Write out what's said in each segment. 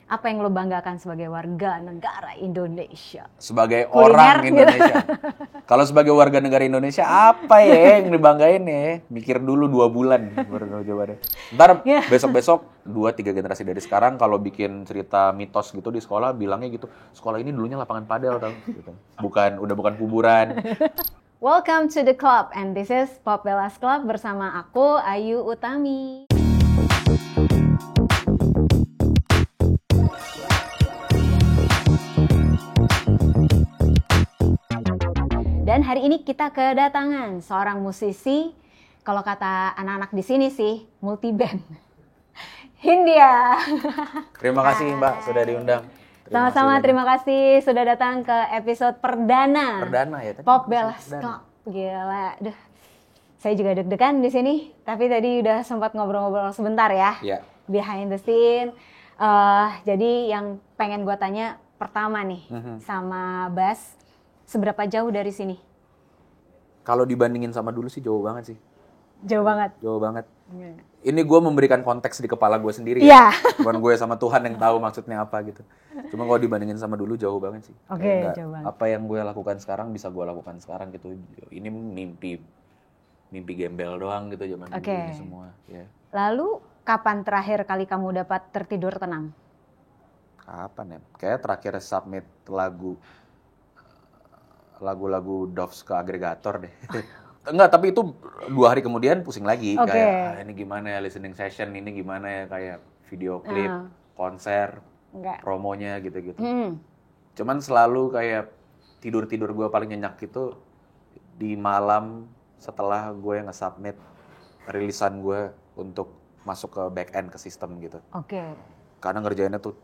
Apa yang lo banggakan sebagai warga negara Indonesia? Sebagai Kuliner, orang gitu. Indonesia. Kalau sebagai warga negara Indonesia, apa ya yang dibanggain ya? Mikir dulu 2 bulan baru tahu jawabannya. Ntar besok-besok 2-3 generasi dari sekarang kalau bikin cerita mitos gitu di sekolah, bilangnya gitu, sekolah ini dulunya lapangan padel tau. Gitu. Udah bukan kuburan. Welcome to the club, and this is Pop Bellas Club bersama aku, Ayu Utami. Dan hari ini kita kedatangan seorang musisi, kalau kata anak-anak di sini sih, multi band. Hindia. Terima kasih Mbak sudah diundang. Sama-sama, terima kasih sudah datang ke episode perdana. Perdana ya tadi. Pop Bellas Club. Gila, aduh. Saya juga deg-degan di sini, tapi tadi udah sempat ngobrol-ngobrol sebentar ya. Iya. Behind the scene. Jadi yang pengen gue tanya pertama nih sama Bas. Seberapa jauh dari sini? Kalau dibandingin sama dulu sih jauh banget sih. Jauh banget? Jauh banget. Ini gue memberikan konteks di kepala gue sendiri ya. Bukan gue sama Tuhan yang tahu maksudnya apa gitu. Cuma kalau dibandingin sama dulu jauh banget sih. Oke, jauh banget. Apa yang gue lakukan sekarang bisa gue lakukan sekarang gitu. Ini mimpi gembel doang gitu zaman dulu ini semua. Ya. Lalu kapan terakhir kali kamu dapat tertidur tenang? Kapan ya? Kayak terakhir submit lagu-lagu Doves ke agregator deh. Enggak, tapi itu 2 hari kemudian pusing lagi. Kayak ini gimana ya listening session, ini gimana ya kayak video klip, konser, promonya gitu-gitu. Cuman selalu kayak tidur-tidur gue paling nyenyak itu di malam setelah gue nge-submit rilisan gue untuk masuk ke back end ke sistem gitu. Karena ngerjainnya tuh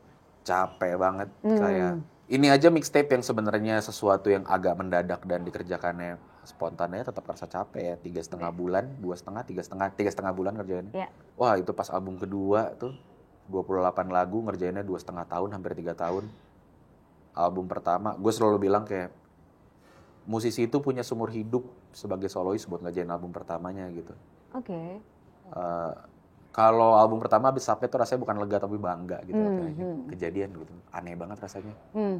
capek banget. Kayak ini aja mixtape yang sebenarnya sesuatu yang agak mendadak dan dikerjakannya spontannya tetap rasa capek ya. 3,5 bulan, 3,5 bulan ngerjainnya. Wah itu pas album kedua tuh 28 lagu ngerjainnya 2,5 tahun, hampir 3 tahun. Album pertama, gue selalu bilang kayak musisi itu punya seumur hidup sebagai solois buat ngerjain album pertamanya gitu. Kalau album pertama habis submit tuh rasanya bukan lega tapi bangga gitu. Kejadian gitu, aneh banget rasanya.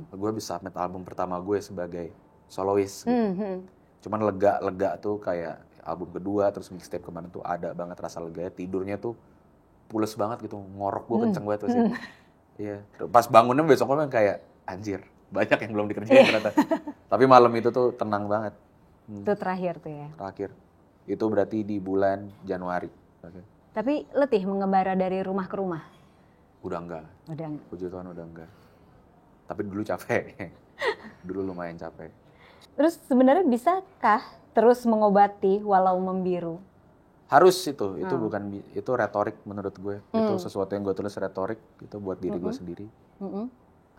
Gue habis submit album pertama gue sebagai solois gitu. Cuman lega tuh kayak album kedua terus mixtape kemarin tuh ada banget rasa leganya. Tidurnya tuh pules banget gitu, ngorok gue kenceng banget pasti. Iya. Pas bangunnya besoknya kayak anjir, banyak yang belum dikerjain ternyata. Tapi malam itu tuh tenang banget. Itu terakhir tuh ya? Terakhir. Itu berarti di bulan Januari. Tapi letih mengembara dari rumah ke rumah? Udah enggak. Puji Tuhan udah enggak. Tapi dulu capek. Dulu lumayan capek. Terus sebenarnya bisakah terus mengobati walau membiru? Harus itu bukan itu retorik menurut gue. Itu sesuatu yang gue tulis retorik itu buat diri gue sendiri.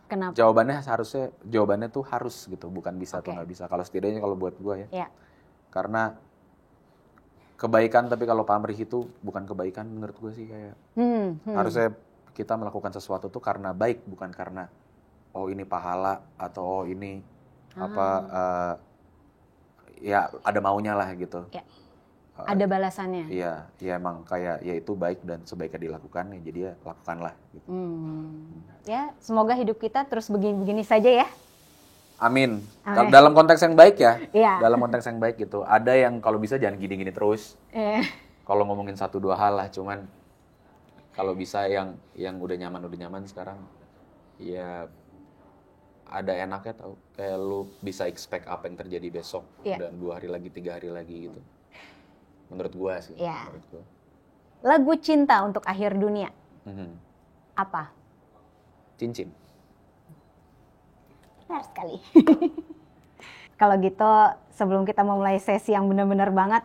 Kenapa? Jawabannya tuh harus gitu, bukan bisa atau nggak bisa. Kalau setidaknya kalau buat gue ya. Karena kebaikan tapi kalau pamrih itu bukan kebaikan menurut gue sih kayak. Harusnya kita melakukan sesuatu tuh karena baik, bukan karena oh ini pahala atau oh ini ya ada maunya lah gitu. Ada balasannya. Iya, ya emang kayak ya itu baik dan sebaiknya dilakukan ya jadi ya lakukanlah gitu. Ya, semoga hidup kita terus begini-begini saja ya. Amin. Dalam konteks yang baik ya. Dalam konteks yang baik gitu. Ada yang kalau bisa jangan gini-gini terus. Kalau ngomongin 1-2 hal lah, cuman kalau bisa yang udah nyaman sekarang ya ada enaknya tau. Kayak lu bisa expect apa yang terjadi besok dan 2 hari lagi, 3 hari lagi gitu. Menurut gua sih. Menurut gua. Lagu cinta untuk akhir dunia. Apa? Cincin. Benar sekali. Kalau gitu sebelum kita memulai sesi yang benar-benar banget,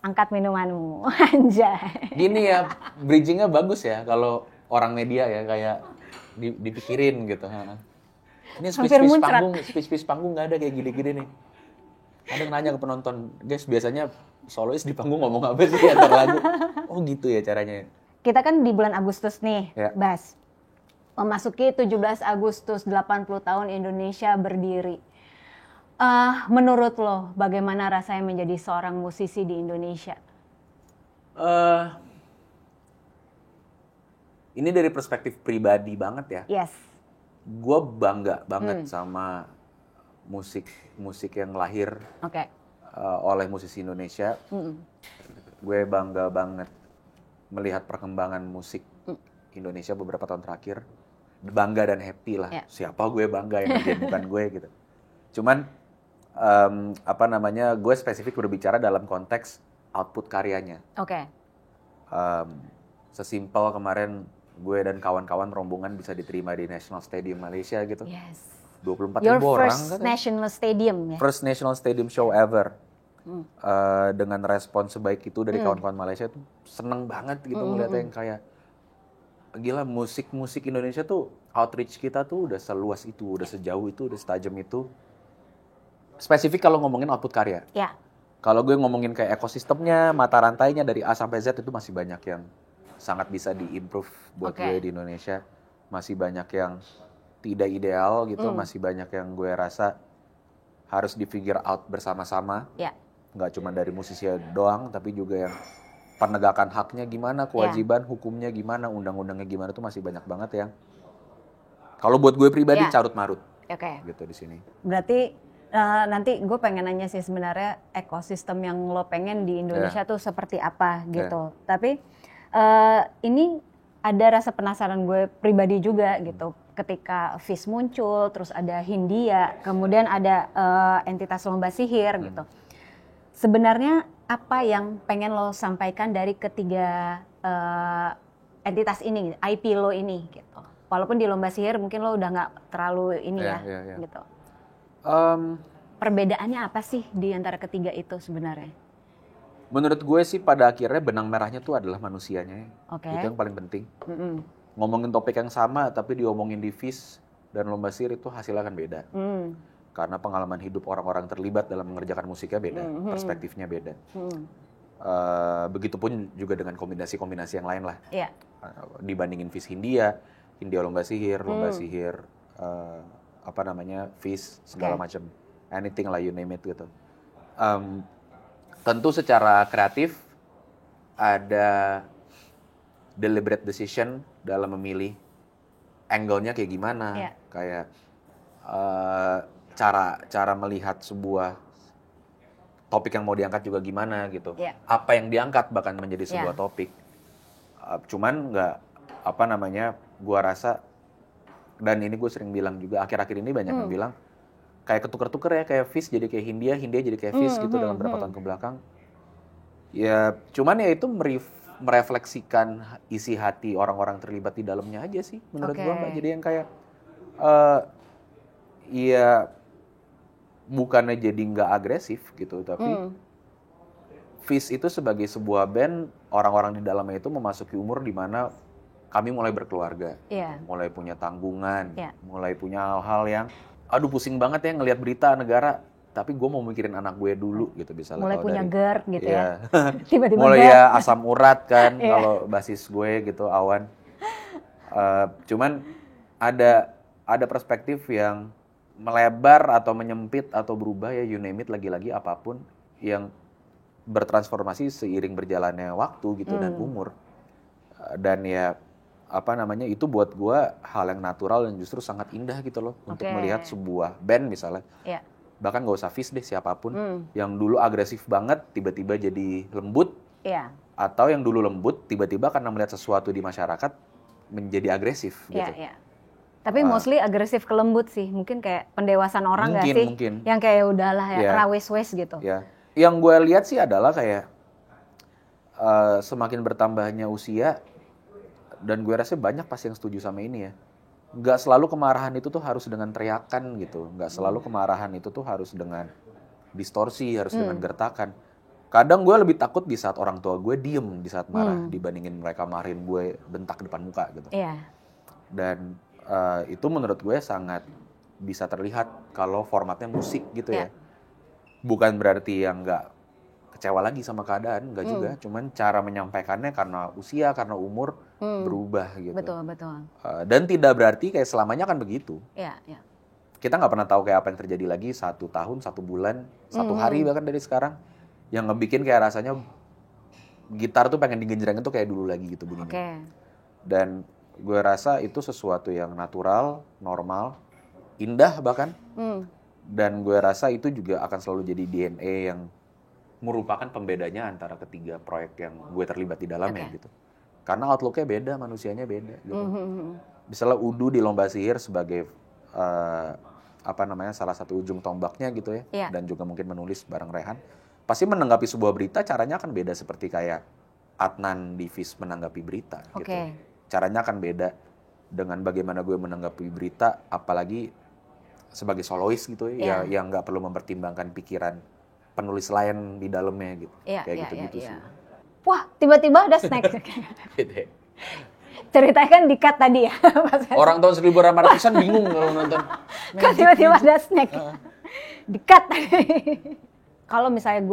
angkat minumanmu. Anjay. Gini ya, bridgingnya bagus ya kalau orang media ya kayak dipikirin gitu. Ini speech panggung nggak ada kayak gini-gini nih. Ada yang nanya ke penonton, guys biasanya solois di panggung ngomong apa sih antar lagu? Oh gitu ya caranya. Kita kan di bulan Agustus nih, Bas. Memasuki 17 Agustus 80 tahun Indonesia berdiri. Menurut lo, bagaimana rasanya menjadi seorang musisi di Indonesia? ini dari perspektif pribadi banget ya. Yes. Gue bangga banget sama musik yang lahir oleh musisi Indonesia. Gue bangga banget melihat perkembangan musik Indonesia beberapa tahun terakhir. Bangga dan happy lah. Yeah. Siapa gue bangga yang ngerjain bukan gue gitu. Cuman gue spesifik berbicara dalam konteks output karyanya. Sesimpel kemarin gue dan kawan-kawan rombongan bisa diterima di National Stadium Malaysia gitu. Yes. 24 ribu orang kan. First National Stadium ya? First National Stadium show ever. Dengan respon sebaik itu dari kawan-kawan Malaysia tuh seneng banget gitu ngeliatnya yang kayak gila musik Indonesia tuh outreach kita tuh udah seluas itu, udah sejauh itu, udah setajam itu. Spesifik kalau ngomongin output karya. Yeah. Kalau gue ngomongin kayak ekosistemnya, mata rantainya dari A sampai Z itu masih banyak yang sangat bisa di-improve buat gue di Indonesia. Masih banyak yang tidak ideal gitu, masih banyak yang gue rasa harus di-figure out bersama-sama. Yeah. Nggak cuma dari musisi doang, tapi juga yang penegakan haknya gimana, kewajiban hukumnya gimana, undang-undangnya gimana, itu masih banyak banget yang kalau buat gue pribadi carut marut. Gitu di sini. Berarti nanti gue pengen nanya sih sebenarnya ekosistem yang lo pengen di Indonesia tuh seperti apa gitu. Tapi ini ada rasa penasaran gue pribadi juga gitu. Ketika FIS muncul, terus ada Hindia, kemudian ada entitas lomba sihir gitu. Sebenarnya apa yang pengen lo sampaikan dari ketiga entitas ini, IP lo ini gitu? Walaupun di lomba sihir mungkin lo udah nggak terlalu ini gitu. Perbedaannya apa sih di antara ketiga itu sebenarnya? Menurut gue sih pada akhirnya benang merahnya tuh adalah manusianya. Itu yang paling penting. Ngomongin topik yang sama tapi diomongin di FIS dan lomba sihir itu hasilnya akan beda. Karena pengalaman hidup orang-orang terlibat dalam mengerjakan musiknya beda, perspektifnya beda. Begitupun juga dengan kombinasi-kombinasi yang lain lah. Dibandingin FIS Hindia lomba sihir, FIS segala macam, anything lah you name it gitu. Tentu secara kreatif ada deliberate decision dalam memilih angle-nya kayak gimana, kayak cara melihat sebuah topik yang mau diangkat juga gimana gitu. Apa yang diangkat bahkan menjadi sebuah topik. Cuman gua rasa, dan ini gue sering bilang juga akhir-akhir ini banyak yang bilang kayak ketuker-tuker ya, kayak FIS jadi kayak Hindia jadi kayak FIS gitu dalam beberapa tahun ke belakang. Ya cuman ya itu merefleksikan isi hati orang-orang terlibat di dalamnya aja sih menurut gue Mbak. Jadi yang kayak ya bukannya jadi nggak agresif gitu, tapi FIS itu sebagai sebuah band, orang-orang di dalamnya itu memasuki umur di mana kami mulai berkeluarga, mulai punya tanggungan, mulai punya hal-hal yang aduh pusing banget ya ngelihat berita negara, tapi gue mau mikirin anak gue dulu gitu bisa. Mulai punya GERD gitu ya. Tiba-tiba mulai ya asam urat kan kalau basis gue gitu, Awan. Cuman ada perspektif yang melebar atau menyempit atau berubah ya, you name it, lagi-lagi apapun yang bertransformasi seiring berjalannya waktu gitu dan umur. Dan ya itu buat gue hal yang natural dan justru sangat indah gitu loh untuk melihat sebuah band misalnya. Bahkan gak usah FIS deh, siapapun yang dulu agresif banget tiba-tiba jadi lembut, atau yang dulu lembut tiba-tiba karena melihat sesuatu di masyarakat menjadi agresif gitu. Tapi mostly agresif ke lembut sih, mungkin kayak pendewasaan orang nggak sih? Mungkin. Yang kayak udahlah rawes-wes gitu. Yang gue lihat sih adalah kayak semakin bertambahnya usia, dan gue rasa banyak pasti yang setuju sama ini ya. Nggak selalu kemarahan itu tuh harus dengan teriakan gitu. Nggak selalu kemarahan itu tuh harus dengan distorsi, harus dengan gertakan. Kadang gue lebih takut di saat orang tua gue diem di saat marah dibandingin mereka marahin gue bentak depan muka gitu. Dan itu menurut gue sangat bisa terlihat kalau formatnya musik gitu ya. Bukan berarti yang nggak kecewa lagi sama keadaan, nggak juga. Cuman cara menyampaikannya karena usia, karena umur berubah gitu. Betul. Dan tidak berarti kayak selamanya kan begitu. Kita nggak pernah tahu kayak apa yang terjadi lagi 1 tahun, 1 bulan, 1 hari bahkan dari sekarang. Yang ngebikin kayak rasanya gitar tuh pengen digenjrengin tuh kayak dulu lagi gitu bunyinya. Dan gue rasa itu sesuatu yang natural, normal, indah bahkan. Dan gue rasa itu juga akan selalu jadi DNA yang merupakan pembedanya antara ketiga proyek yang gue terlibat di dalamnya gitu. Karena outlook-nya beda, manusianya beda gitu. Misalnya Udu di Lomba Sihir sebagai salah satu ujung tombaknya gitu ya. Dan juga mungkin menulis bareng Rehan. Pasti menanggapi sebuah berita caranya akan beda seperti kayak Adnan di Viz menanggapi berita gitu. Caranya akan beda dengan bagaimana gue menanggapi berita, apalagi sebagai solois gitu ya, yang nggak perlu mempertimbangkan pikiran penulis lain di dalamnya gitu. Kayak gitu-gitu sih. Wah, tiba-tiba ada snack. Ceritanya kan di-cut tadi ya. Orang tahun 1800-an bingung kalau nonton. Kan tiba-tiba ada snack. Di-cut tadi. Kalau misalnya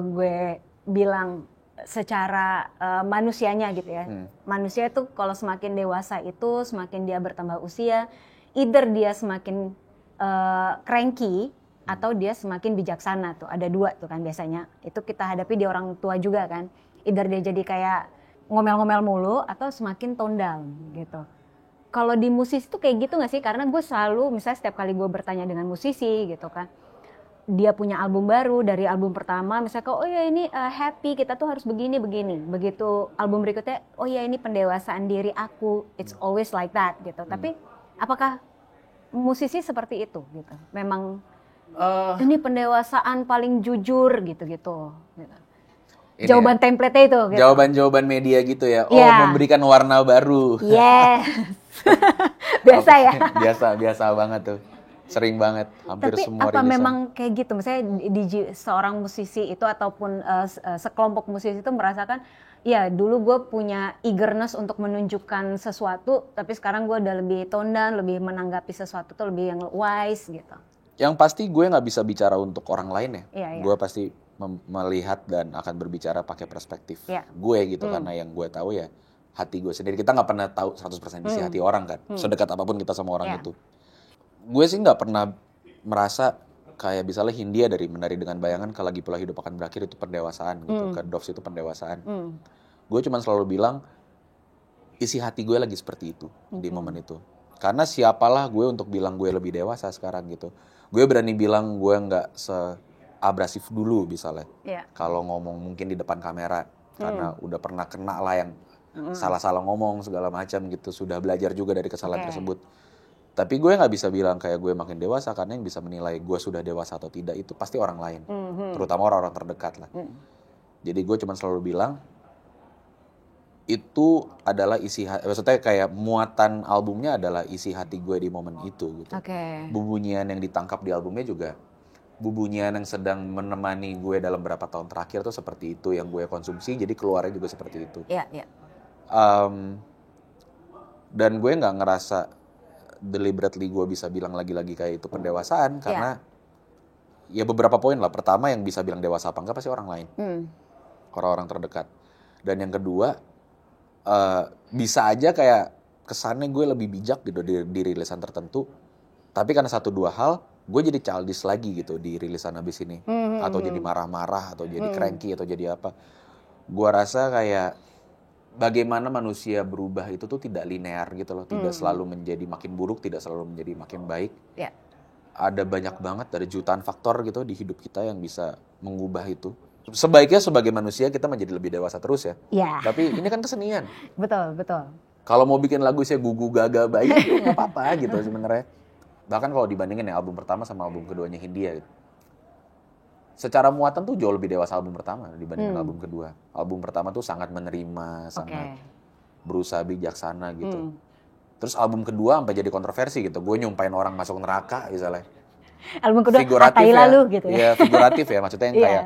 gue bilang secara manusianya gitu ya. Manusia itu kalau semakin dewasa itu, semakin dia bertambah usia, either dia semakin cranky atau dia semakin bijaksana tuh. Ada dua tuh kan biasanya. Itu kita hadapi di orang tua juga kan. Either dia jadi kayak ngomel-ngomel mulu atau semakin tone down gitu. Kalau di musisi tuh kayak gitu gak sih? Karena gue selalu misalnya setiap kali gue bertanya dengan musisi gitu kan. Dia punya album baru, dari album pertama misalnya oh ya ini happy, kita tuh harus begini. Begitu album berikutnya, oh ya ini pendewasaan diri aku, it's always like that gitu. Tapi apakah musisi seperti itu gitu? Memang ini pendewasaan paling jujur gitu. Jawaban template-nya itu gitu. Jawaban media gitu ya. Memberikan warna baru. Yes. Biasa ya. Biasa banget tuh. Sering banget, hampir tapi semua apa rilisan. Memang kayak gitu, misalnya seorang musisi itu ataupun sekelompok musisi itu merasakan, ya dulu gue punya eagerness untuk menunjukkan sesuatu, tapi sekarang gue udah lebih tone down, lebih menanggapi sesuatu tuh lebih yang wise gitu. Yang pasti gue nggak bisa bicara untuk orang lain ya. Iya. Gue pasti melihat dan akan berbicara pakai perspektif gue gitu, karena yang gue tahu ya hati gue sendiri. Kita nggak pernah tahu 100% isi hati orang kan, sedekat apapun kita sama orang itu. Gue sih nggak pernah merasa kayak misalnya Hindia dari Menari Dengan Bayangan ke Lagi Pula Hidup Akan Berakhir itu pendewasaan gitu, ke Doves itu pendewasaan. Gue cuma selalu bilang isi hati gue lagi seperti itu di momen itu. Karena siapalah gue untuk bilang gue lebih dewasa sekarang gitu. Gue berani bilang gue nggak seabrasif dulu misalnya. Kalau ngomong mungkin di depan kamera, karena udah pernah kena lah yang salah-salah ngomong segala macam gitu. Sudah belajar juga dari kesalahan tersebut. Tapi gue nggak bisa bilang kayak gue makin dewasa, karena yang bisa menilai gue sudah dewasa atau tidak itu pasti orang lain. Terutama orang-orang terdekat lah. Jadi gue cuma selalu bilang, itu adalah maksudnya kayak muatan albumnya adalah isi hati gue di momen itu gitu. Bubunyian yang ditangkap di albumnya juga bubunyian yang sedang menemani gue dalam beberapa tahun terakhir tuh seperti itu yang gue konsumsi, jadi keluarnya juga seperti itu. Dan gue nggak ngerasa deliberately gue bisa bilang lagi-lagi kayak itu pendewasaan, karena ya beberapa poin lah. Pertama, yang bisa bilang dewasa apa enggak pasti orang lain, orang-orang terdekat. Dan yang kedua, bisa aja kayak kesannya gue lebih bijak gitu di rilisan tertentu, tapi karena 1-2 hal gue jadi childish lagi gitu di rilisan abis ini, atau jadi marah-marah, atau jadi cranky, atau jadi apa. Gue rasa kayak bagaimana manusia berubah itu tuh tidak linear gitu loh, tidak selalu menjadi makin buruk, tidak selalu menjadi makin baik. Ada banyak banget, dari jutaan faktor gitu di hidup kita yang bisa mengubah itu. Sebaiknya sebagai manusia kita menjadi lebih dewasa terus ya. Tapi ini kan kesenian. Betul. Kalau mau bikin lagu saya gugu gaga bayi, nggak apa-apa gitu sebenarnya. Bahkan kalau dibandingin ya album pertama sama album keduanya Hindia gitu. Secara muatan tuh jauh lebih dewasa album pertama dibandingin album kedua. Album pertama tuh sangat menerima, sangat berusaha bijaksana gitu. Terus album kedua sampai jadi kontroversi gitu. Gue nyumpain orang masuk neraka misalnya. Album kedua figuratif ya, lalu gitu ya. Iya, figuratif ya, maksudnya yang kayak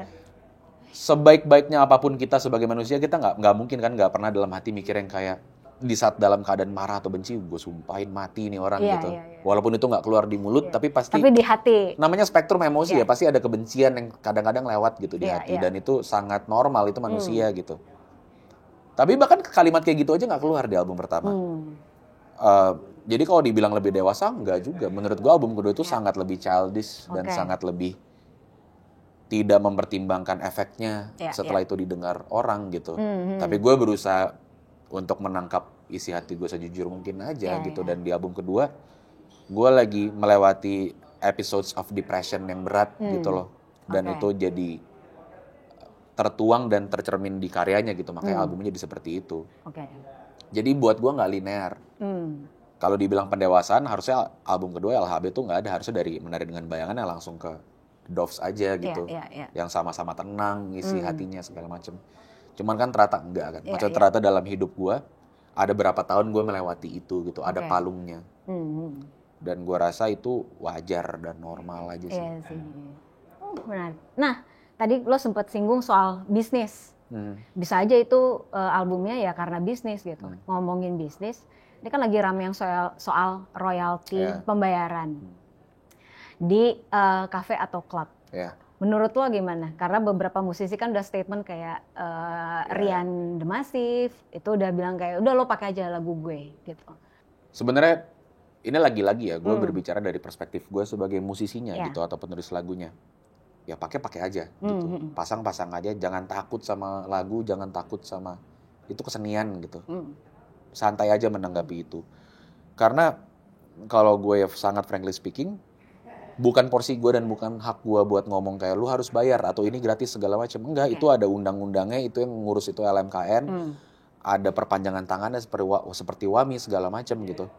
sebaik-baiknya apapun kita sebagai manusia, kita nggak mungkin kan nggak pernah dalam hati mikir yang kayak di saat dalam keadaan marah atau benci, gue sumpahin mati nih orang gitu. Walaupun itu nggak keluar di mulut, tapi pasti. Tapi di hati. Namanya spektrum emosi ya, pasti ada kebencian yang kadang-kadang lewat gitu di hati. Dan itu sangat normal, itu manusia gitu. Tapi bahkan kalimat kayak gitu aja nggak keluar di album pertama. Jadi kalau dibilang lebih dewasa, enggak juga. Menurut gue album kedua itu sangat lebih childish dan sangat lebih tidak mempertimbangkan efeknya setelah itu didengar orang gitu. Tapi gue berusaha untuk menangkap isi hati gue sejujur mungkin aja gitu. Dan di album kedua gue lagi melewati episodes of depression yang berat gitu loh. Dan itu jadi tertuang dan tercermin di karyanya gitu. Makanya albumnya jadi seperti itu. Jadi buat gue nggak linear. Kalau dibilang pendewasaan, harusnya album kedua LHB tuh nggak ada. Harusnya dari Menari Dengan Bayangannya langsung ke Doves aja gitu. Yang sama-sama tenang, isi hatinya segala macem. Cuman kan ternyata enggak kan. Maksudnya ternyata dalam hidup gue, ada berapa tahun gue melewati itu gitu. Ada palungnya. Dan gue rasa itu wajar dan normal aja sih. Iya sih. Benar. Nah, tadi lo sempat singgung soal bisnis. Bisa aja itu albumnya ya karena bisnis gitu. Ngomongin bisnis. Ini kan lagi rame yang soal royalti pembayaran di kafe atau klub. Menurut lo gimana? Karena beberapa musisi kan udah statement kayak Rian The Massive itu udah bilang kayak udah lo pakai aja lagu gue gitu. Sebenarnya ini lagi-lagi ya gue berbicara dari perspektif gue sebagai musisinya gitu atau penulis lagunya. Ya pakai aja gitu. Pasang aja, jangan takut sama lagu, jangan takut sama itu kesenian gitu. Santai aja menanggapi itu. Karena kalau gue sangat frankly speaking, bukan porsi gue dan bukan hak gue buat ngomong kayak lu harus bayar atau ini gratis segala macam. Enggak, itu ada undang-undangnya, itu yang ngurus itu LMKN. Ada perpanjangan tangannya seperti WAMI segala macam gitu.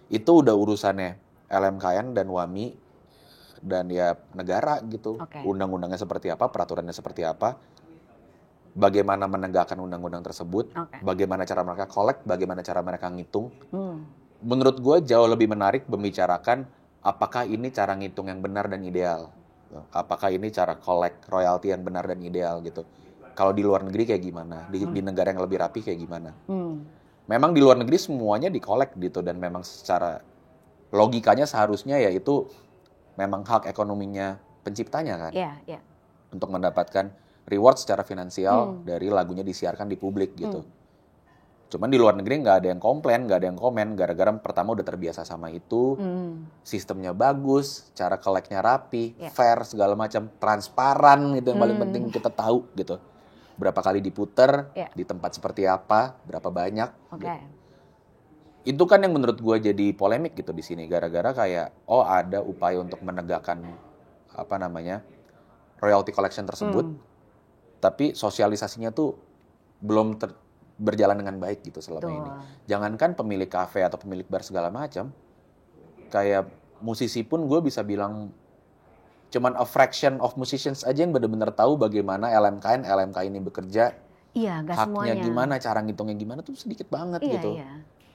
Itu udah urusannya LMKN dan WAMI dan ya negara gitu. Undang-undangnya seperti apa, peraturannya seperti apa. Bagaimana menegakkan undang-undang tersebut, bagaimana cara mereka collect, bagaimana cara mereka ngitung. Menurut gue jauh lebih menarik membicarakan apakah ini cara ngitung yang benar dan ideal. Apakah ini cara collect royalti yang benar dan ideal gitu. Kalau di luar negeri kayak gimana, di negara yang lebih rapi kayak gimana. Memang di luar negeri semuanya di-collect gitu dan memang secara logikanya seharusnya ya itu memang hak ekonominya penciptanya kan. Untuk mendapatkan reward secara finansial dari lagunya disiarkan di publik gitu. Cuman di luar negeri nggak ada yang komplain, nggak ada yang komen, gara-gara pertama udah terbiasa sama itu, sistemnya bagus, cara collect-nya rapi, fair segala macam, transparan gitu yang paling penting kita tahu gitu. Berapa kali diputer, di tempat seperti apa, berapa banyak. Gitu. Itu kan yang menurut gue jadi polemik gitu di sini, gara-gara kayak ada upaya untuk menegakkan royalty collection tersebut. Tapi sosialisasinya tuh belum berjalan dengan baik gitu selama ini. Jangankan pemilik kafe atau pemilik bar segala macam, kayak musisi pun gue bisa bilang cuman a fraction of musicians aja yang benar-benar tahu bagaimana LMK ini bekerja. Haknya semuanya. Gimana, cara ngitungnya gimana tuh sedikit banget gitu.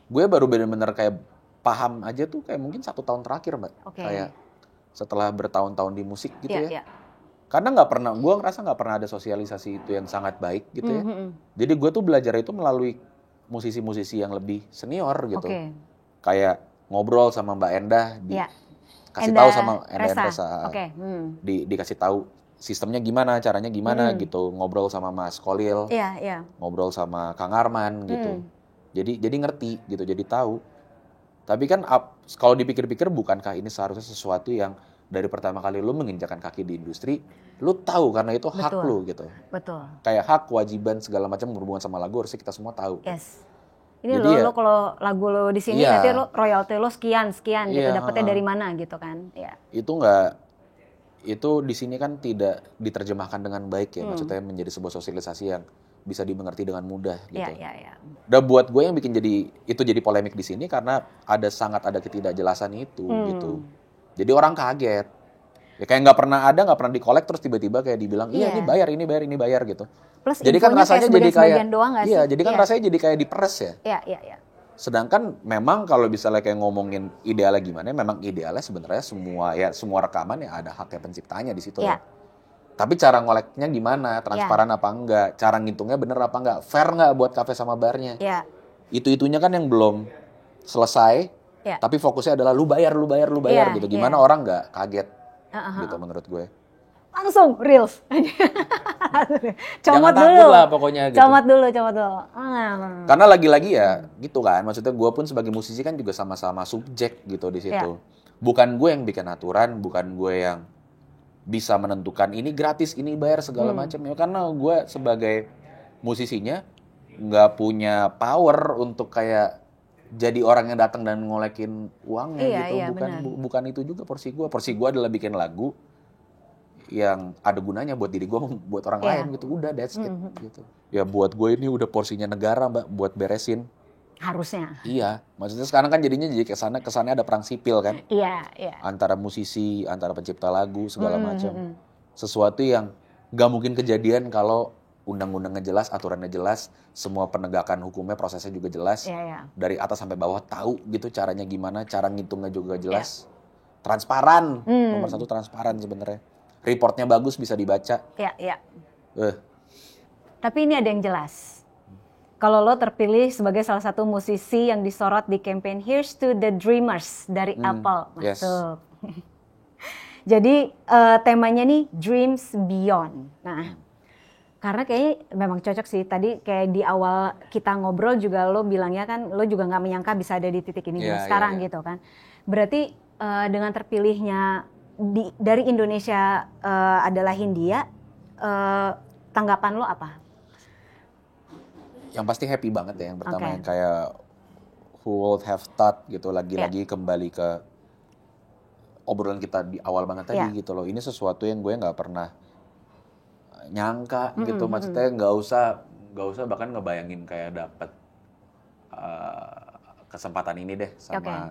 Gue baru benar-benar kayak paham aja tuh kayak mungkin 1 tahun terakhir Mbak. Kayak setelah bertahun-tahun di musik gitu ya. Karena gue ngerasa nggak pernah ada sosialisasi itu yang sangat baik gitu ya. Jadi gue tuh belajar itu melalui musisi-musisi yang lebih senior gitu. Kayak ngobrol sama Mbak Endah, kasih tahu sama Endah Resa, dikasih tahu sistemnya gimana, caranya gimana gitu. Ngobrol sama Mas Kolil, ngobrol sama Kang Arman gitu. Jadi ngerti gitu, jadi tahu. Tapi kan kalau dipikir-pikir bukankah ini seharusnya sesuatu yang dari pertama kali lu menginjakan kaki di industri, lu tahu karena itu hak lu gitu. Kayak hak, kewajiban segala macam berhubungan sama lagu harusnya kita semua tahu. Ini jadi lo kalau lagu lo di sini nanti lo royalti lo sekian gitu, dapetnya dari mana gitu kan? Itu di sini kan tidak diterjemahkan dengan baik ya, maksudnya menjadi sebuah sosialisasi yang bisa dimengerti dengan mudah gitu. Dan buat gue yang bikin itu jadi polemik di sini karena sangat ada ketidakjelasan itu gitu. Jadi orang kaget. Ya kayak nggak pernah di-collect terus tiba-tiba kayak dibilang ini bayar gitu. Plus jadi kan rasanya jadi kayak jadi kan rasanya jadi kayak diperes ya. Sedangkan memang kalau misalnya kayak ngomongin idealnya gimana, memang idealnya sebenarnya semua rekaman ya ada haknya penciptanya di situ. Tapi cara ngoleknya gimana, transparan apa enggak, cara ngitungnya bener apa enggak, fair enggak buat kafe sama barnya. Itu-itunya kan yang belum selesai. Tapi fokusnya adalah lu bayar gitu. Gimana orang nggak kaget gitu menurut gue. Langsung reels. Jangan takut lah pokoknya gitu. Comot dulu. Karena lagi-lagi ya gitu kan. Maksudnya gue pun sebagai musisi kan juga sama-sama subjek gitu di situ. Bukan gue yang bikin aturan, bukan gue yang bisa menentukan ini gratis, ini bayar segala macam ya. Karena gue sebagai musisinya nggak punya power untuk kayak jadi orang yang datang dan ngolekin uangnya gitu. Iya, Bukan itu juga porsi gue. Porsi gue adalah bikin lagu yang ada gunanya buat diri gue, buat orang lain gitu. Udah, that's it gitu. Ya buat gue ini udah porsinya negara, Mbak, buat beresin. Harusnya. Iya, maksudnya sekarang kan jadinya jadi kesannya ada perang sipil kan. Iya. Antara musisi, antara pencipta lagu, segala macam. Sesuatu yang gak mungkin kejadian kalau undang-undangnya jelas, aturannya jelas, semua penegakan hukumnya, prosesnya juga jelas. Dari atas sampai bawah tahu gitu caranya gimana, cara ngitungnya juga jelas. Transparan, nomor 1 transparan sebenarnya. Reportnya bagus, bisa dibaca. Iya. Tapi ini ada yang jelas. Kalau lo terpilih sebagai salah satu musisi yang disorot di campaign Here's to the Dreamers dari Apple. Masuk. Yes. Jadi temanya nih Dreams Beyond. Nah, karena kayaknya memang cocok sih. Tadi kayak di awal kita ngobrol juga lo bilangnya kan lo juga nggak menyangka bisa ada di titik ini sekarang gitu kan. Berarti dengan terpilihnya dari Indonesia adalah Hindia, tanggapan lo apa? Yang pasti happy banget ya. Yang pertama yang kayak who would have thought gitu, lagi-lagi kembali ke obrolan kita di awal banget tadi gitu loh. Ini sesuatu yang gue nggak pernah nyangka gitu. Maksudnya nggak usah bahkan ngebayangin kayak dapet kesempatan ini deh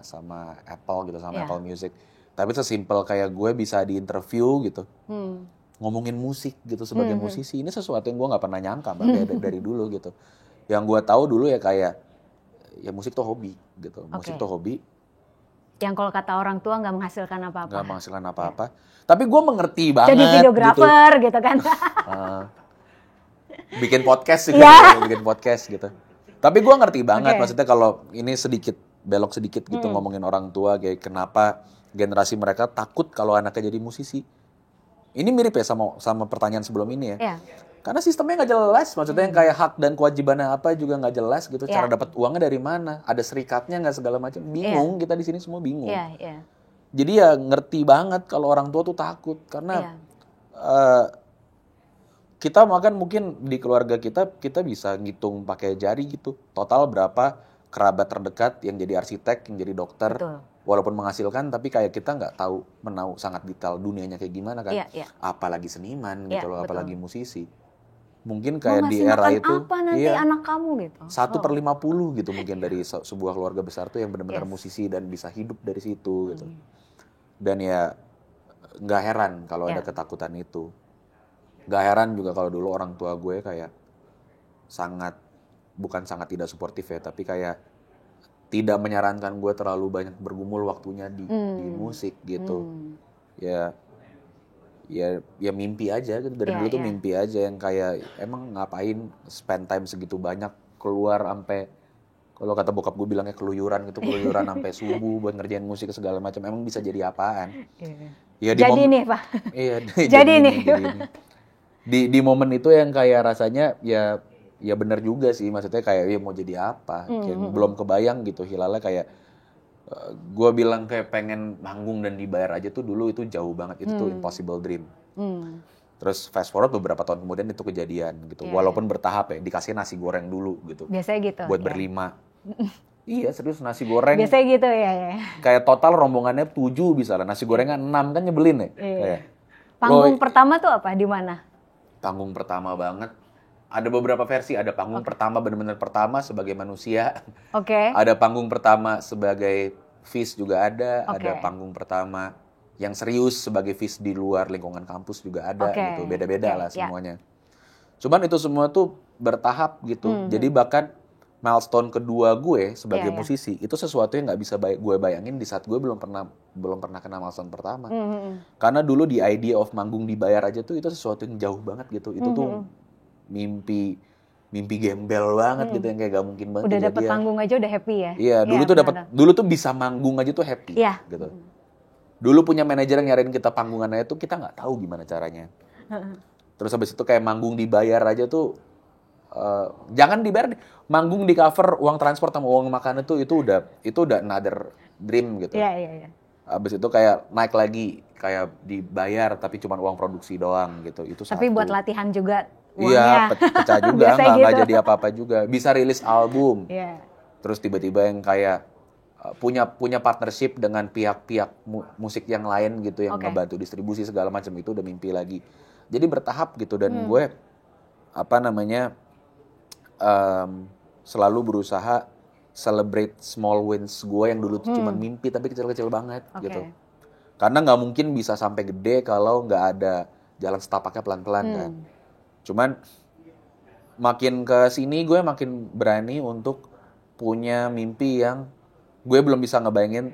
sama Apple gitu, sama Apple Music. Tapi sesimpel kayak gue bisa di interview gitu, ngomongin musik gitu sebagai musisi. Ini sesuatu yang gue nggak pernah nyangka dari dulu gitu. Yang gue tahu dulu ya kayak ya musik tuh hobi gitu. Musik tuh hobi. Yang kalau kata orang tua nggak menghasilkan apa-apa. Nggak menghasilkan apa-apa. Tapi gue mengerti banget. Jadi videografer gitu kan. Bikin podcast sih, bikin podcast gitu. Tapi gue ngerti banget, maksudnya kalau ini belok sedikit gitu ngomongin orang tua kayak kenapa generasi mereka takut kalau anaknya jadi musisi. Ini mirip ya sama pertanyaan sebelum ini ya. Karena sistemnya nggak jelas, maksudnya yang kayak hak dan kewajibannya apa juga nggak jelas gitu. Cara dapat uangnya dari mana? Ada serikatnya nggak segala macam? Bingung, kita di sini semua bingung. Jadi ya ngerti banget kalau orang tua tuh takut karena kita mungkin di keluarga kita bisa ngitung pakai jari gitu. Total berapa kerabat terdekat yang jadi arsitek, yang jadi dokter. Betul. Walaupun menghasilkan, tapi kayak kita nggak menahu sangat detail dunianya kayak gimana kan. Apalagi seniman gitu loh, apalagi musisi. Mungkin kayak di era itu, apa nanti anak kamu gitu. 1/50 gitu mungkin dari sebuah keluarga besar tuh yang benar-benar musisi dan bisa hidup dari situ gitu. Dan ya nggak heran kalau ada ketakutan itu. Nggak heran juga kalau dulu orang tua gue kayak bukan sangat tidak suportif ya, tapi kayak tidak menyarankan gue terlalu banyak bergumul waktunya di musik gitu. Ya mimpi aja gitu. Dari dulu tuh mimpi aja yang kayak emang ngapain spend time segitu banyak keluar sampai kalau kata bokap gue bilangnya keluyuran sampai subuh buat ngerjain musik segala macam. Emang bisa jadi apaan? Ya jadi nih Pak. Iya. jadi nih. Di momen itu yang kayak rasanya ya benar juga sih, maksudnya kayak ya mau jadi apa? Kayak belum kebayang gitu hilalnya kayak gue bilang kayak pengen manggung dan dibayar aja tuh dulu itu jauh banget, itu tuh impossible dream. Terus fast forward beberapa tahun kemudian itu kejadian gitu, walaupun bertahap ya, dikasih nasi goreng dulu gitu. Biasanya gitu. Buat berlima. Iya serius, nasi goreng. Biasanya gitu ya. Kayak total rombongannya 7 bisa lah, nasi gorengnya 6 kan nyebelin ya. Kayak, panggung pertama tuh apa, di mana? Panggung pertama banget. Ada beberapa versi, ada panggung pertama benar-benar pertama sebagai manusia. Ada panggung pertama sebagai Fish juga ada panggung pertama yang serius sebagai Fish di luar lingkungan kampus juga ada gitu. Beda-beda lah semuanya. Cuman itu semua tuh bertahap gitu. Jadi bahkan milestone kedua gue sebagai musisi itu sesuatu yang nggak bisa gue bayangin di saat gue belum pernah kena milestone pertama. Karena dulu di idea of manggung dibayar aja tuh itu sesuatu yang jauh banget gitu. Itu tuh mimpi gembel banget gitu yang kayak gak mungkin banget. Udah dapet panggung aja udah happy ya? Iya, dulu tuh bisa manggung aja tuh happy gitu. Dulu punya manajer yang nyariin kita panggungannya tuh kita nggak tahu gimana caranya. Terus habis itu kayak manggung dibayar aja tuh jangan dibayar, manggung di cover uang transport sama uang makan itu udah another dream gitu. Iya. Habis itu kayak naik lagi kayak dibayar tapi cuma uang produksi doang gitu. Itu tapi buat latihan juga. Iya, pecah juga, nggak jadi apa-apa juga. Bisa rilis album. Terus tiba-tiba yang kayak punya partnership dengan pihak-pihak musik yang lain gitu yang ngebantu distribusi segala macam, itu udah mimpi lagi. Jadi bertahap gitu, dan gue selalu berusaha celebrate small wins gue yang dulu tuh cuma mimpi tapi kecil-kecil banget gitu. Karena nggak mungkin bisa sampai gede kalau nggak ada jalan setapaknya pelan-pelan kan. Cuman makin ke sini gue makin berani untuk punya mimpi yang gue belum bisa ngebayangin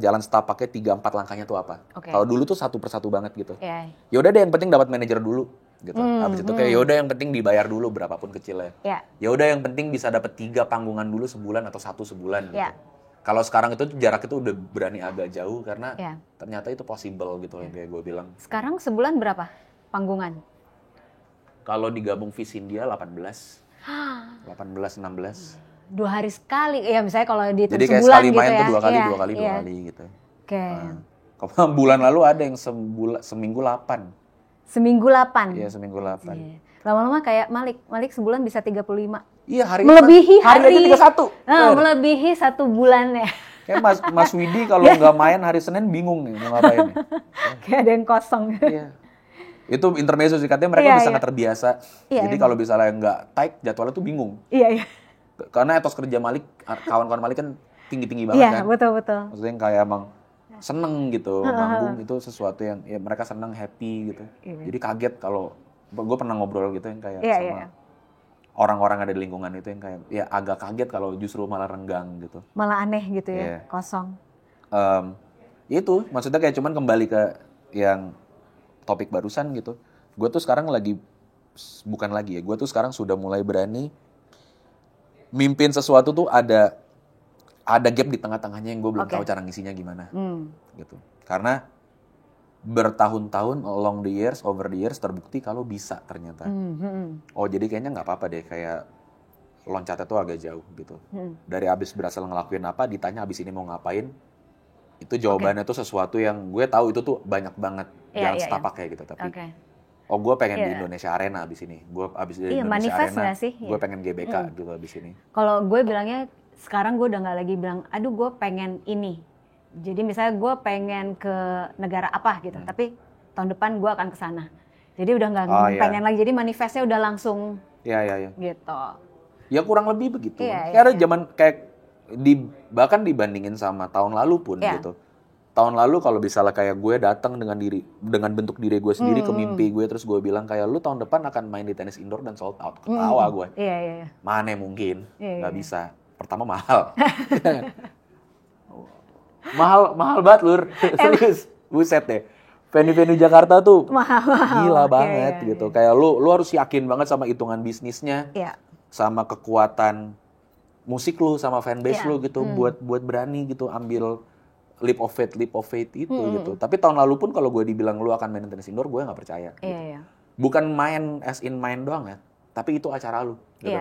jalan setapaknya 3-4 langkahnya tuh apa. Kalau dulu tuh satu persatu banget gitu. Ya udah deh, yang penting dapat manajer dulu gitu. Habis itu kayak ya udah yang penting dibayar dulu berapapun kecilnya. Ya udah yang penting bisa dapat 3 panggungan dulu sebulan atau 1 sebulan gitu. Kalau sekarang itu jarak itu udah berani agak jauh karena ternyata itu possible gitu yang kayak gue bilang. Sekarang sebulan berapa panggungan? Kalau digabung Vis India 18, 16. 2 hari sekali, ya misalnya kalau dihitung jadi kayak sebulan sekali main gitu tuh ya. 2 kali gitu. Oke. Bulan lalu ada yang seminggu 8. Seminggu 8? Iya, seminggu 8. Lama-lama kayak Malik sebulan bisa 35. Iya, melebihi hari aja 31. Melebihi 1 bulan ya. Kayak Mas Widi kalau nggak main hari Senin bingung nih mau ngapain nih. Kayak ada yang kosong. Iya. Itu intermezzo sih, katanya mereka bisa nggak terbiasa. Jadi kalau misalnya nggak tight jadwalnya tuh bingung. Iya. Karena etos kerja Malik, kawan-kawan Malik kan tinggi-tinggi banget kan. Iya, betul. Maksudnya yang kayak emang seneng gitu, manggung itu sesuatu yang ya mereka seneng, happy gitu. Jadi kaget kalau gue pernah ngobrol gitu yang kayak sama orang-orang ada di lingkungan itu yang kayak ya agak kaget kalau justru malah renggang gitu. Malah aneh gitu ya, kosong. Itu maksudnya kayak cuman kembali ke yang topik barusan gitu. Gue tuh sekarang gue tuh sekarang sudah mulai berani mimpin sesuatu tuh ada gap di tengah-tengahnya yang gue belum tahu cara ngisinya gimana. Gitu. Karena bertahun-tahun over the years terbukti kalau bisa ternyata. Oh jadi kayaknya nggak apa-apa deh, kayak loncatnya tuh agak jauh gitu. Dari abis berhasil ngelakuin apa, ditanya abis ini mau ngapain, itu jawabannya tuh sesuatu yang gue tahu itu tuh banyak banget jalan setapak kayak gitu. Tapi gue pengen di Indonesia Arena abis ini. Gue abis di Indonesia Arena, gue pengen GBK gitu abis ini. Kalau gue bilangnya sekarang gue udah nggak lagi bilang, aduh gue pengen ini. Jadi misalnya gue pengen ke negara apa gitu, tapi tahun depan gue akan ke sana. Jadi udah nggak pengen lagi. Jadi manifestnya udah langsung gitu. Ya kurang lebih begitu. Karena zaman kayak bahkan dibandingin sama tahun lalu pun gitu. Tahun lalu kalau misalnya kayak gue datang dengan bentuk diri gue sendiri ke mimpi gue, terus gue bilang kayak lu tahun depan akan main di tenis indoor dan sold out, ketawa gue. Mana mungkin, nggak bisa. Pertama mahal. mahal banget lur. Serius, buset deh. Venue-venue Jakarta tuh gila banget gitu. Kayak lu harus yakin banget sama hitungan bisnisnya, sama kekuatan musik lu, sama fanbase lu gitu, buat berani gitu ambil leap of faith itu gitu. Tapi tahun lalu pun kalau gue dibilang lu akan main tenis indoor, gue nggak percaya. Gitu. Bukan main as in main doang ya, tapi itu acara lu. Gitu.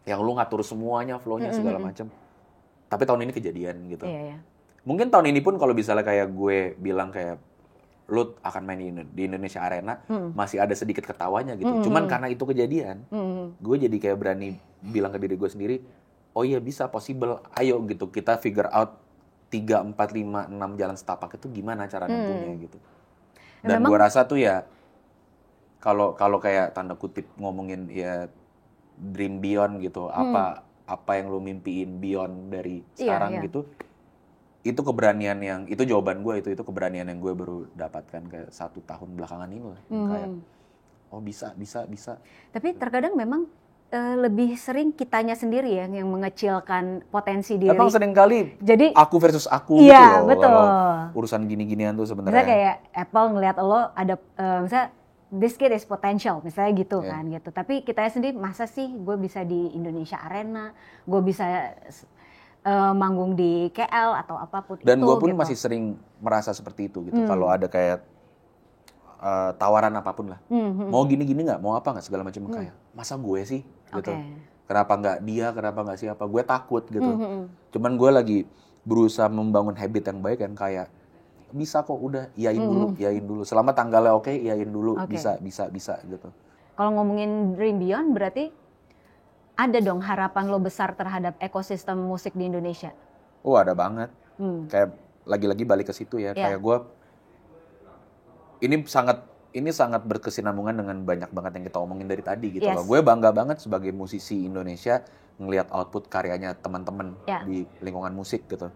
Yang lu ngatur semuanya, flow-nya segala macam. Tapi tahun ini kejadian gitu. Mungkin tahun ini pun kalau misalnya kayak gue bilang kayak lu akan main di Indonesia Arena, masih ada sedikit ketawanya gitu. Cuman karena itu kejadian, gue jadi kayak berani bilang ke diri gue sendiri, oh iya bisa, possible, ayo gitu kita figure out 3, 4, 5, 6 jalan setapak itu gimana cara nempuhnya gitu. Dan gue rasa tuh ya, kalau kayak tanda kutip ngomongin ya dream beyond gitu, apa yang lu mimpiin beyond dari sekarang gitu, itu keberanian yang, itu jawaban gue, itu keberanian yang gue baru dapatkan kayak 1 tahun belakangan ini lah. Kayak, oh bisa. Tapi terkadang memang lebih sering kitanya sendiri ya yang mengecilkan potensi diri. Emang sering kali jadi aku versus aku gitu loh. Betul. Kalau urusan gini-ginian tuh sebenarnya. Misalnya kayak Apple ngelihat lo ada, misalnya this kid is potential, misalnya gitu kan gitu. Tapi kitanya sendiri, masa sih gue bisa di Indonesia Arena, gue bisa manggung di KL atau apapun. Dan gue pun gitu. masih sering merasa seperti itu gitu. Kalau ada kayak tawaran apapun lah, mau gini-gini nggak, mau apa nggak segala macam, kayak masa gue sih gitu. Kenapa nggak dia, kenapa nggak siapa? Gue takut gitu. Cuman gue lagi berusaha membangun habit yang baik yang kayak bisa kok, udah iyain dulu. Selama tanggalnya oke, iyain dulu, bisa gitu. Kalau ngomongin Dream Beyond berarti ada dong harapan lo besar terhadap ekosistem musik di Indonesia? Ada banget. Kayak lagi-lagi balik ke situ ya. Kayak gue, ini sangat berkesinambungan dengan banyak banget yang kita omongin dari tadi gitu loh. Gue bangga banget sebagai musisi Indonesia ngelihat output karyanya teman-teman di lingkungan musik gitu.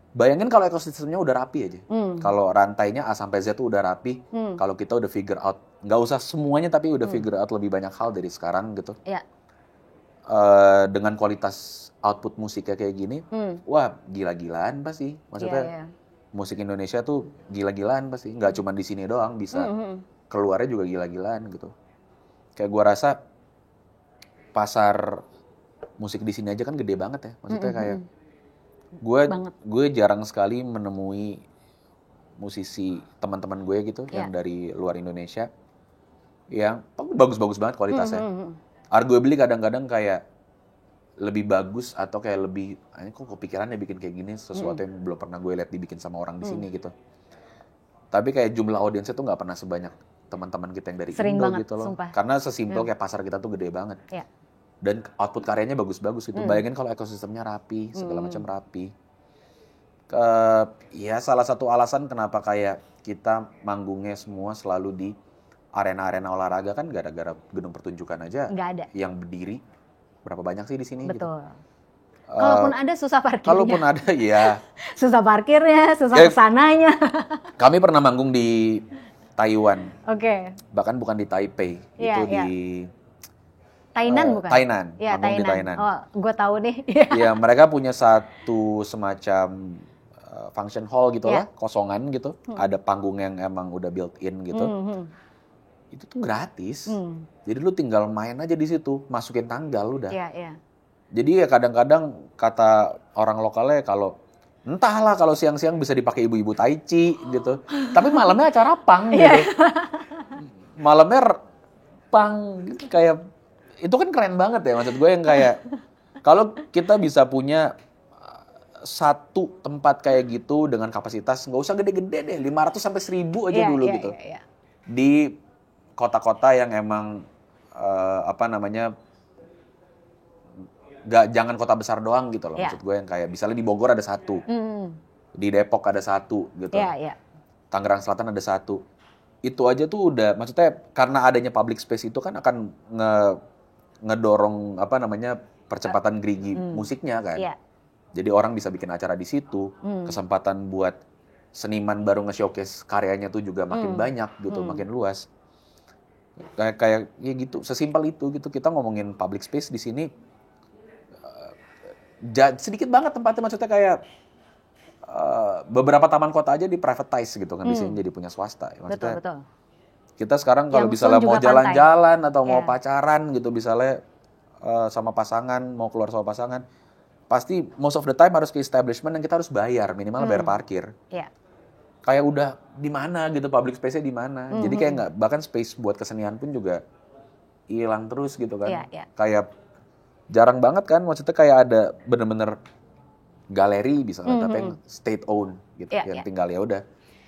Bayangin kalau ekosistemnya udah rapi aja. Kalau rantainya A sampai Z tuh udah rapi. Kalau kita udah figure out, nggak usah semuanya tapi udah figure out lebih banyak hal dari sekarang gitu. Dengan kualitas output musiknya kayak gini, wah gila-gilaan pasti. Maksudnya musik Indonesia tuh gila-gilaan pasti. Nggak cuma di sini doang, bisa keluarnya juga gila-gilaan gitu. Kayak gua rasa pasar musik di sini aja kan gede banget ya. Maksudnya kayak gue jarang sekali menemui musisi teman-teman gue gitu yang dari luar Indonesia yang bagus-bagus banget kualitasnya. Arguably kadang-kadang kayak lebih bagus atau kayak lebih, ini kok kepikirannya bikin kayak gini, sesuatu yang belum pernah gue lihat dibikin sama orang di sini gitu. Tapi kayak jumlah audiensnya tuh nggak pernah sebanyak teman-teman kita yang dari Indo gitu loh. Sumpah. Karena sesimpel kayak pasar kita tuh gede banget. Dan output karyanya bagus-bagus gitu. Bayangin kalau ekosistemnya rapi, segala macam rapi. Ya salah satu alasan kenapa kayak kita manggungnya semua selalu di arena-arena olahraga kan gara-gara gedung pertunjukan aja nggak ada yang berdiri. Berapa banyak sih di sini? Betul. Gitu. Kalaupun ada susah parkirnya. Kalaupun ada ya. Susah parkirnya, susah kesananya. Kami pernah manggung di Taiwan. Bahkan bukan di Taipei, itu di Tainan bukan? Tainan. Iya, Tainan. Di Tainan. Oh, gue tahu nih. Iya, mereka punya satu semacam function hall gitu lah, kosongan gitu. Ada panggung yang emang udah built-in gitu. Itu tuh gratis. Jadi lu tinggal main aja di situ, masukin tanggal udah. Jadi ya kadang-kadang kata orang lokalnya kalau entahlah kalau siang-siang bisa dipakai ibu-ibu tai chi gitu. Tapi malamnya acara pang gitu. Malamnya pang gitu, kayak itu kan keren banget ya, maksud gue yang kayak kalau kita bisa punya satu tempat kayak gitu dengan kapasitas nggak usah gede-gede deh, 500 sampai 1000 aja dulu gitu. Di kota-kota yang emang jangan kota besar doang gitu loh, maksud gue yang kayak misalnya di Bogor ada satu, di Depok ada satu gitu, Tangerang Selatan ada satu. Itu aja tuh udah, maksudnya karena adanya public space itu kan akan ngedorong percepatan gerigi musiknya kan. Jadi orang bisa bikin acara di situ, kesempatan buat seniman baru nge-showcase karyanya tuh juga makin banyak gitu, makin luas. Kayak ya gitu, sesimpel itu gitu. Kita ngomongin public space di sini sedikit banget tempatnya, maksudnya kayak beberapa taman kota aja di privatize gitu kan, di sini jadi punya swasta. Maksudnya betul. Kita sekarang kalau misalnya mau jalan-jalan atau mau pacaran gitu, misalnya sama pasangan, mau keluar sama pasangan, pasti most of the time harus ke establishment yang kita harus bayar, minimal bayar parkir. Kayak udah di mana gitu, public space-nya di mana. Jadi kayak nggak, bahkan space buat kesenian pun juga hilang terus gitu kan. Kayak jarang banget kan, maksudnya kayak ada bener-bener galeri bisa, tapi yang state owned gitu, yang tinggal ya udah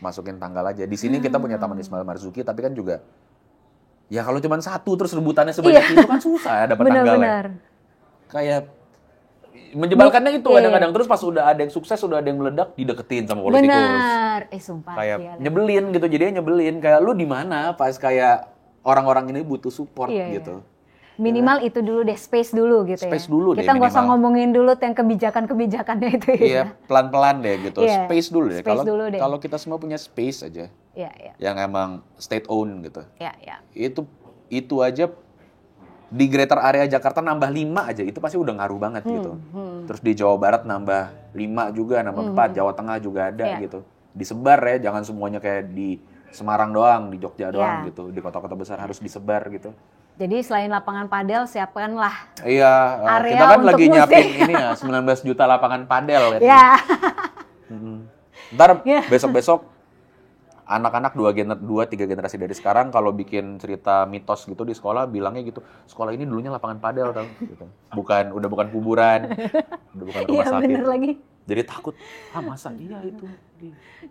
masukin tanggal aja. Di sini kita punya Taman Ismail Marzuki, tapi kan juga ya kalau cuma satu terus rebutannya sebanyak itu kan susah dapat tanggalnya. Kayak menjebalkannya itu kadang-kadang, terus pas udah ada yang sukses, udah ada yang meledak, dideketin sama politikus. Benar, sumpah. Kayak nyebelin gitu, jadinya nyebelin. Kayak lu di mana pas kayak orang-orang ini butuh support gitu. Minimal itu dulu deh, space dulu gitu space dulu Kita nggak usah ngomongin dulu yang kebijakan-kebijakannya itu ya. Iya, pelan-pelan deh gitu. Space dulu deh. Kalau kita semua punya space aja. Yang emang state owned gitu. Itu aja di greater area Jakarta nambah 5 aja, itu pasti udah ngaruh banget gitu. Terus di Jawa Barat nambah 5 juga, nambah 4, Jawa Tengah juga ada gitu. Disebar ya, jangan semuanya kayak di Semarang doang, di Jogja doang gitu. Di kota-kota besar harus disebar gitu. Jadi selain lapangan padel, siapkanlah area kita kan lagi musik. Nyiapin ini ya, 19 juta lapangan padel gitu. Ntar besok-besok anak-anak 2-3 generasi dari sekarang kalau bikin cerita mitos gitu di sekolah, bilangnya gitu, sekolah ini dulunya lapangan padel tau gitu. Udah bukan kuburan, udah bukan rumah sakit. Bener lagi. Jadi takut, masa iya itu.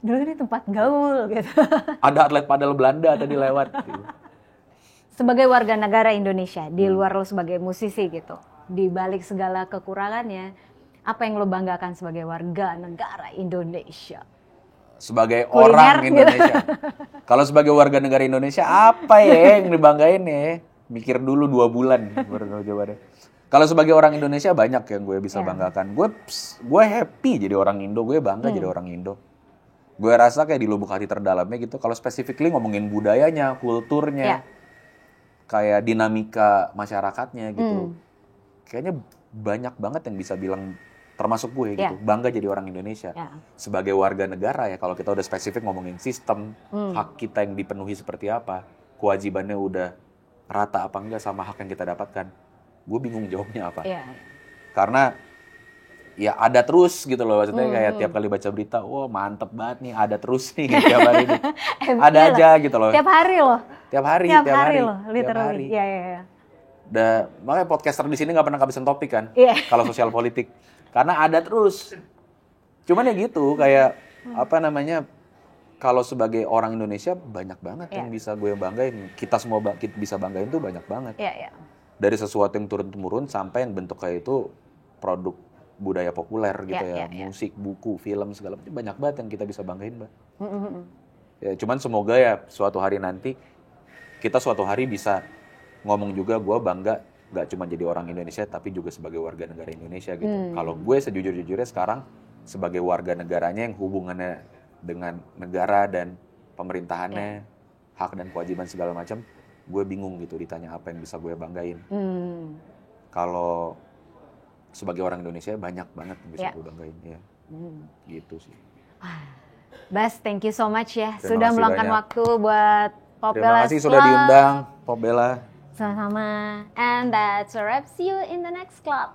Dulu ini tempat gaul gitu. Ada atlet padel Belanda tadi lewat gitu. sebagai warga negara Indonesia, di luar lo sebagai musisi gitu, di balik segala kekurangannya, apa yang lo banggakan sebagai warga negara Indonesia? Sebagai orang Indonesia. Gitu. Kalau sebagai warga negara Indonesia, apa ya yang dibanggain ya? Mikir dulu 2 bulan baru jawabannya. Kalau sebagai orang Indonesia banyak yang gue bisa banggakan. Gue happy jadi orang Indo, gue bangga jadi orang Indo. Gue rasa kayak di lubuk hati terdalamnya gitu. Kalau specifically ngomongin budayanya, kulturnya, kayak dinamika masyarakatnya gitu. Kayaknya banyak banget yang bisa bilang, termasuk gue gitu, bangga jadi orang Indonesia. Sebagai warga negara ya, kalau kita udah spesifik ngomongin sistem, hak kita yang dipenuhi seperti apa, kewajibannya udah rata apa enggak sama hak yang kita dapatkan. Gue bingung jawabnya apa. Karena ya ada terus gitu loh, maksudnya kayak tiap kali baca berita, wah mantep banget nih, ada terus nih tiap hari ini. Ada aja gitu loh. Tiap hari loh. Tiap hari loh, literally. Iya. Makanya podcaster di sini nggak pernah kehabisan topik kan, kalau sosial politik. Karena ada terus. Cuman ya gitu, kayak apa namanya, kalau sebagai orang Indonesia banyak banget yang bisa gue banggain. Kita semua bisa banggain tuh banyak banget. Dari sesuatu yang turun-temurun sampai yang bentuk kayak itu produk budaya populer gitu musik, buku, film, segala macam, banyak banget yang kita bisa banggain, Mbak. Ya, cuman semoga ya suatu hari nanti kita suatu hari bisa ngomong juga gue bangga gak cuma jadi orang Indonesia tapi juga sebagai warga negara Indonesia gitu. Kalau gue sejujur-jujurnya sekarang sebagai warga negaranya yang hubungannya dengan negara dan pemerintahannya, hak dan kewajiban segala macam, gue bingung gitu ditanya apa yang bisa gue banggain. Kalau sebagai orang Indonesia banyak banget yang bisa gue banggain ya. Gitu sih. Bas, thank you so much ya. Sudah meluangkan waktu buat Terima Popbella kasih sudah diundang, Popbella. Sama-sama. And that's a wrap. See you in the next club.